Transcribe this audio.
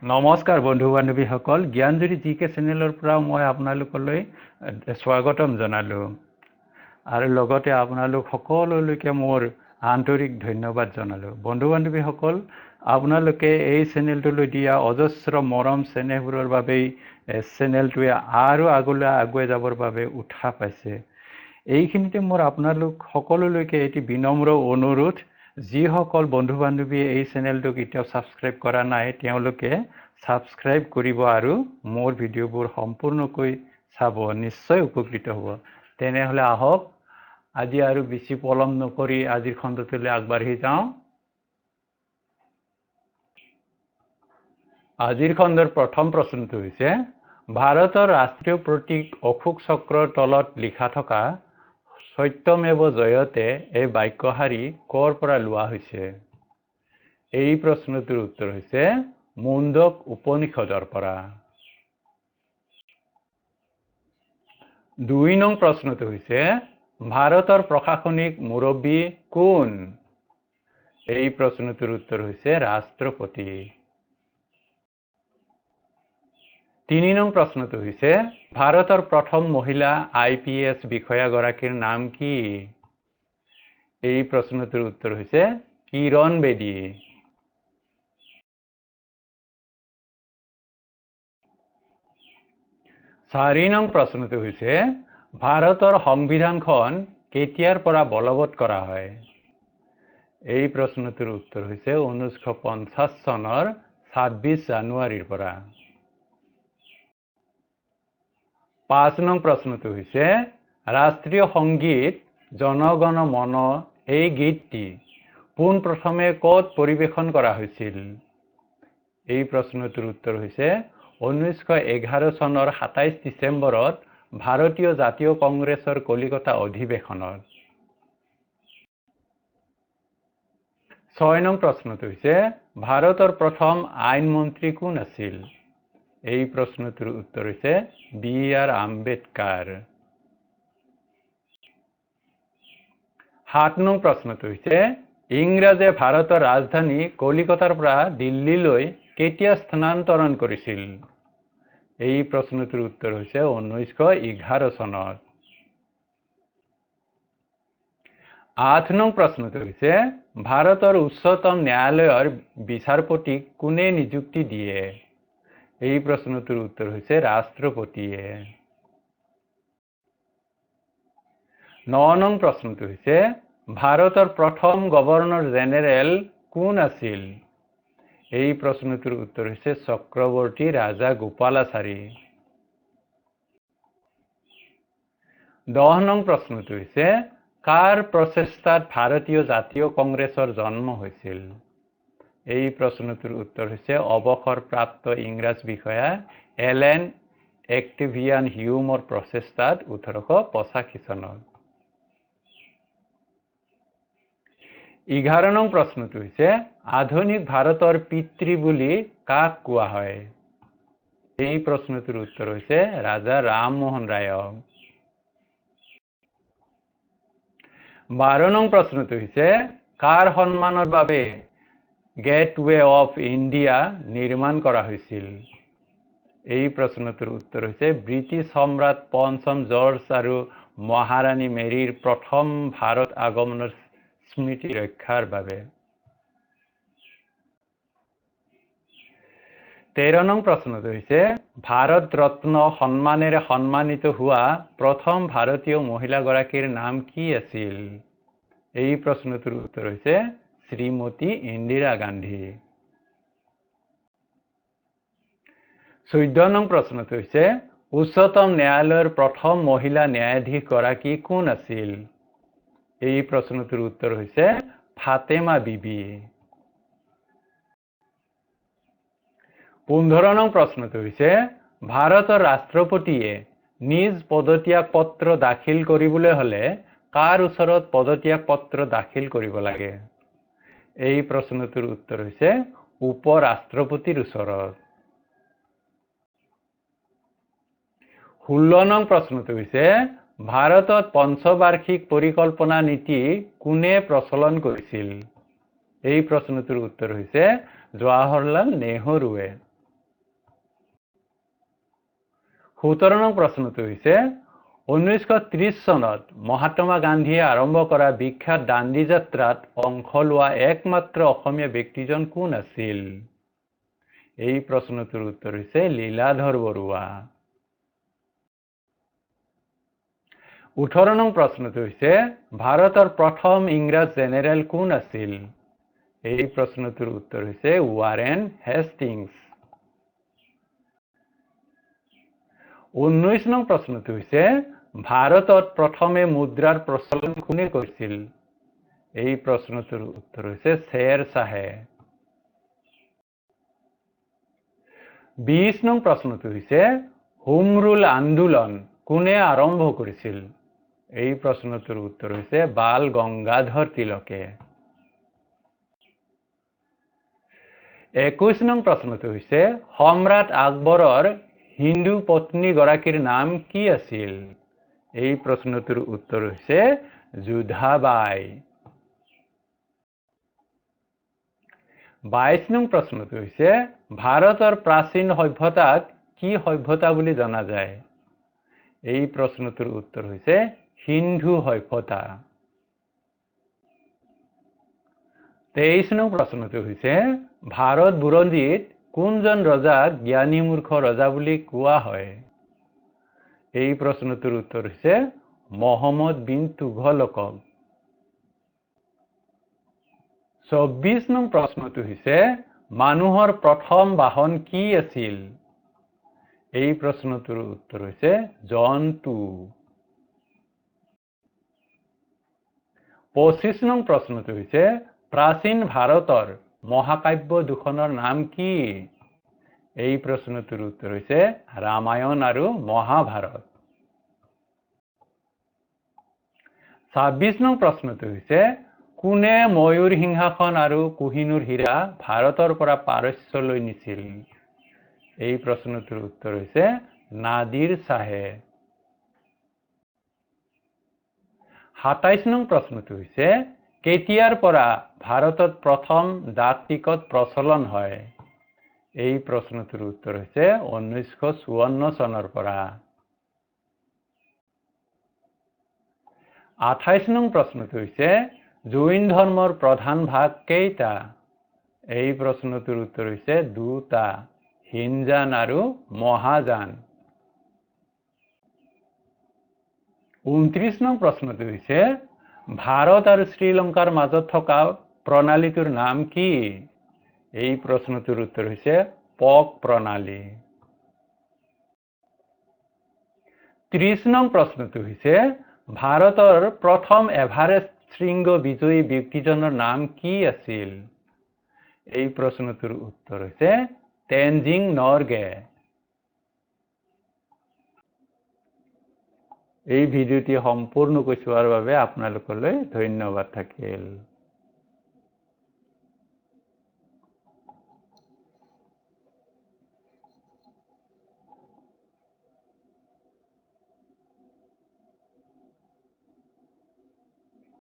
নমস্কাৰ বন্ধু বান্ধৱীসকল, জ্ঞানজ্যোতি জিকে চেনেলৰ পৰা মই আপোনালোকলৈ স্বাগতম জনালোঁ আৰু লগতে আপোনালোক সকলোলৈকে মোৰ আন্তৰিক ধন্যবাদ জনালোঁ। বন্ধু বান্ধৱীসকল, আপোনালোকে এই চেনেলটোলৈ দিয়া অজস্ৰ মৰম চেনেহবোৰৰ বাবেই চেনেলটোৱে আৰু আগলৈ আগুৱাই যাবৰ বাবে উৎসাহ পাইছে। এইখিনিতে মোৰ আপোনালোক সকলোলৈকে এটি বিনম্ৰ অনুৰোধ, যিসকল বন্ধু বান্ধৱীয়ে এই চেনেলটোক এতিয়াও ছাবস্ক্ৰাইব কৰা নাই তেওঁলোকে ছাবস্ক্ৰাইব কৰিব আৰু মোৰ ভিডিঅ'বোৰ সম্পূৰ্ণকৈ চাব, নিশ্চয় উপকৃত হ'ব। তেনেহ'লে আহক আজি আৰু বেছি পলম নকৰি আজিৰ খণ্ডটোলৈ আগবাঢ়ি যাওঁ। আজিৰ খণ্ডৰ প্ৰথম প্ৰশ্নটো হৈছে, ভাৰতৰ ৰাষ্ট্ৰীয় প্ৰতীক অশোক চক্ৰৰ তলত লিখা থকা সত্যমেৱ জয়তে এই বাক্যশাৰী ক'ৰ পৰা লোৱা হৈছে? এই প্ৰশ্নটোৰ উত্তৰ হৈছে মুণ্ডক উপনিষদৰ পৰা। ২ নং প্ৰশ্নটো হৈছে, ভাৰতৰ প্ৰশাসনিক মুৰব্বী কোন? এই প্ৰশ্নটোৰ উত্তৰ হৈছে ৰাষ্ট্ৰপতি। ৩ নং প্ৰশ্নটো হৈছে, ভাৰতৰ প্ৰথম মহিলা IPS বিষয়াগৰাকীৰ নাম কি? এই প্ৰশ্নটোৰ উত্তৰ হৈছে কিৰণ বেদী। ৪ নং প্ৰশ্নটো হৈছে, ভাৰতৰ সংবিধানখন কেতিয়াৰ পৰা বলবৎ কৰা হয়? এই প্ৰশ্নটোৰ উত্তৰ হৈছে 1950 চনৰ 26 জানুৱাৰীৰ পৰা। ৫ নং প্ৰশ্নটো হৈছে, ৰাষ্ট্ৰীয় সংগীত জন গণ মন এই গীতটি পোনপ্ৰথমে ক'ত পৰিৱেশন কৰা হৈছিল? এই প্ৰশ্নটোৰ উত্তৰ হৈছে 1911 চনৰ 27 ডিচেম্বৰত ভাৰতীয় জাতীয় কংগ্ৰেছৰ কলিকতা অধিৱেশনত। ৬ নং প্ৰশ্নটো হৈছে, ভাৰতৰ প্ৰথম আইনমন্ত্ৰী কোন আছিল? এই প্ৰশ্নটোৰ উত্তৰ হৈছে BR আম্বেদকাৰ। ৭ নং প্ৰশ্নটো হৈছে, ইংৰাজে ভাৰতৰ ৰাজধানী কলিকতাৰ পৰা দিল্লীলৈ কেতিয়া স্থানান্তৰণ কৰিছিল? এই প্ৰশ্নটোৰ উত্তৰ হৈছে 1911 চনত। ৮ নং প্ৰশ্নটো হৈছে, ভাৰতৰ উচ্চতম ন্যায়ালয়ৰ বিচাৰপতিক কোনে নিযুক্তি দিয়ে? এই প্ৰশ্নটোৰ উত্তৰ হৈছে ৰাষ্ট্ৰপতিয়ে। ৯ নং প্ৰশ্নটো হৈছে, ভাৰতৰ প্ৰথম গভৰ্ণৰ জেনেৰেল কোন আছিল? এই প্ৰশ্নটোৰ উত্তৰ হৈছে চক্ৰৱৰ্তী ৰাজা গোপালাচাৰী। ১০ নং প্ৰশ্নটো হৈছে, কাৰ প্ৰচেষ্টাত ভাৰতীয় জাতীয় কংগ্ৰেছৰ জন্ম হৈছিল? এই প্ৰশ্নটোৰ উত্তৰ হৈছে অৱসৰপ্ৰাপ্ত ইংৰাজ বিষয়া এলেন অক্টেভিয়ান হিউমৰ প্ৰচেষ্টাত 1885 চনত। 11 নং প্ৰশ্নটো হৈছে, আধুনিক ভাৰতৰ পিতৃ বুলি কাক কোৱা হয়? এই প্ৰশ্নটোৰ উত্তৰ হৈছে ৰাজা ৰামমোহন ৰায়ক। 12 নং প্ৰশ্নটো হৈছে, কাৰ সন্মানৰ বাবে গেটৱে অফ ইণ্ডিয়া নিৰ্মাণ কৰা হৈছিল? এই প্ৰশ্নটোৰ উত্তৰ হৈছে ব্ৰিটিছ সম্ৰাট পঞ্চম জৰ্জ আৰু মহাৰাণী মেৰীৰ প্ৰথম ভাৰত আগমনৰ স্মৃতি ৰক্ষাৰ বাবে। 13 নং প্ৰশ্নটো হৈছে, ভাৰত ৰত্ন সন্মানেৰে সন্মানিত হোৱা প্ৰথম ভাৰতীয় মহিলাগৰাকীৰ নাম কি আছিল? এই প্ৰশ্নটোৰ উত্তৰ হৈছে শ্ৰীমতী ইন্দিৰা গান্ধী। 14 নং প্ৰশ্নটো হৈছে, উচ্চতম ন্যায়ালয়ৰ প্ৰথম মহিলা ন্যায়াধীশ গৰাকী কোন আছিল? এই প্ৰশ্নটোৰ উত্তৰ হৈছে ফাতেমা বিবি। 15 নং প্ৰশ্নটো হৈছে, ভাৰতৰ ৰাষ্ট্ৰপতিয়ে নিজ পদত্যাগ পত্ৰ দাখিল কৰিবলৈ হ'লে কাৰ ওচৰত পদত্যাগ পত্ৰ দাখিল কৰিব লাগে? এই প্ৰশ্নটোৰ উত্তৰ হৈছে উপ ৰাষ্ট্ৰপতিৰ ওচৰত। 16 নং প্ৰশ্নটো হৈছে, ভাৰতত পঞ্চবাৰ্ষিক পৰিকল্পনা নীতি কোনে প্ৰচলন কৰিছিল? এই প্ৰশ্নটোৰ উত্তৰ হৈছে জৱাহৰলাল নেহৰুৱে। 17 নং প্ৰশ্নটো হৈছে 1930 চনত মহাত্মা গান্ধীয়ে আৰম্ভ কৰা বিখ্যাত দাণ্ডী যাত্ৰাত অংশ লোৱা একমাত্ৰ অসমীয়া ব্যক্তিজন কোন আছিল? এই প্ৰশ্নটোৰ উত্তৰ হৈছে লীলাধৰ বৰুৱা। 18 নং প্ৰশ্নটো হৈছে ভাৰতৰ প্ৰথম ইংৰাজ জেনেৰেল কোন আছিল? এই প্ৰশ্নটোৰ উত্তৰ হৈছে ৱাৰেন হেষ্টিংছ। 19 নং প্ৰশ্নটো হৈছে ভাৰতত প্ৰথমে মুদ্ৰাৰ প্ৰচলন কোনে কৰিছিল? এই প্ৰশ্নটোৰ উত্তৰ হৈছে শ্বেৰ শ্বাহে। 20 নং প্ৰশ্নটো হৈছে হোম ৰুল আন্দোলন কোনে আৰম্ভ কৰিছিল? এই প্ৰশ্নটোৰ উত্তৰ হৈছে বাল গংগাধৰ তিলকে। 21 নং প্ৰশ্নটো হৈছে সম্ৰাট আকবৰৰ হিন্দু পত্নী গৰাকীৰ নাম কি আছিল? এই প্ৰশ্নটোৰ উত্তৰ হৈছে যোধাবাই। 22 নং প্ৰশ্নটো হৈছে ভাৰতৰ প্ৰাচীন সভ্যতাক কি সভ্যতা বুলি জনা যায়? এই প্ৰশ্নটোৰ উত্তৰ হৈছে সিন্ধু সভ্যতা। 23 নং প্ৰশ্নটো হৈছে ভাৰত বুৰঞ্জীত কোনজন ৰজাক জ্ঞানী মূৰ্খ ৰজা বুলি কোৱা হয়? এই প্ৰশ্নটোৰ উত্তৰ হৈছে মহম্মদ বিন তুঘলকক। 24 নং প্ৰশ্নটো হৈছে মানুহৰ প্ৰথম বাহন কি আছিল? এই প্ৰশ্নটোৰ উত্তৰ হৈছে জন্তু। 25 নং প্ৰশ্নটো হৈছে প্ৰাচীন ভাৰতৰ মহাকাব্য দুখনৰ নাম কি? এই প্ৰশ্নটোৰ উত্তৰ হৈছে ৰামায়ণ আৰু মহাভাৰত। 26 নং প্ৰশ্নটো হৈছে কোনে ময়ূৰ সিংহাসন আৰু কোহিনুৰ হীৰা ভাৰতৰ পৰা পাৰস্যলৈ নিছিল? এই প্ৰশ্নটোৰ উত্তৰ হৈছে নাদিৰ শ্বাহে। 27 নং প্ৰশ্নটো হৈছে কেতিয়াৰ পৰা ভাৰতত প্ৰথম ডাক টিকট প্ৰচলন হয়? এই প্ৰশ্নটোৰ উত্তৰ হৈছে 1954 চনৰ পৰা। 28 নং প্ৰশ্নটো হৈছে জৈন ধৰ্মৰ প্ৰধান ভাগ কেইটা? এই প্ৰশ্নটোৰ উত্তৰ হৈছে দুটা, হিনজান আৰু মহাযান। 29 নং প্ৰশ্নটো হৈছে ভাৰত আৰু শ্ৰীলংকাৰ মাজত থকা প্ৰণালীটোৰ নাম কি? এই প্ৰশ্নটোৰ উত্তৰ হৈছে পক প্ৰণালী। 30 নং প্ৰশ্নটো হৈছে ভাৰতৰ প্ৰথম এভাৰেষ্ট শৃংগ বিজয়ী ব্যক্তিজনৰ নাম কি আছিল? এই প্ৰশ্নটোৰ উত্তৰ হৈছে তেনজিং নৰগে। এই ভিডিঅ'টি সম্পূৰ্ণকৈ চোৱাৰ বাবে আপোনালোকলৈ ধন্যবাদ থাকিল।